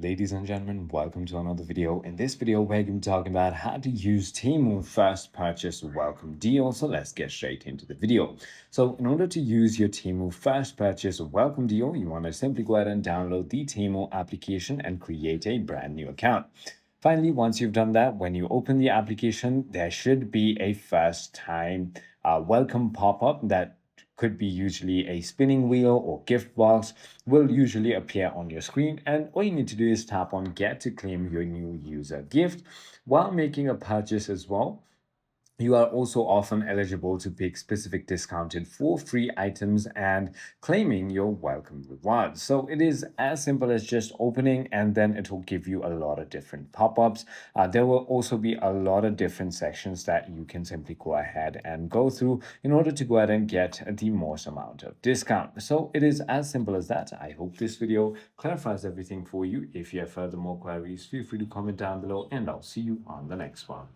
ladies and gentlemen, welcome to another video. In this video, we're going to be talking about how to use Temu first purchase welcome deal. So let's get straight into the video. So in order to use your Temu first purchase welcome deal, you want to simply go ahead and download the Temu application and create a brand new account. Finally, once you've done that, when you open the application, there should be a first time welcome pop-up that could be usually a spinning wheel or gift box will usually appear on your screen, and all you need to do is tap on get to claim your new user gift. While making a purchase as well, you are also often eligible to pick specific discounted for free items and claiming your welcome rewards. So it is as simple as just opening, and then it will give you a lot of different pop-ups. There will also be a lot of different sections that you can simply go ahead and go through in order to go ahead and get the most amount of discount. So it is as simple as that. I hope this video clarifies everything for you. If you have further more queries, feel free to comment down below, and I'll see you on the next one.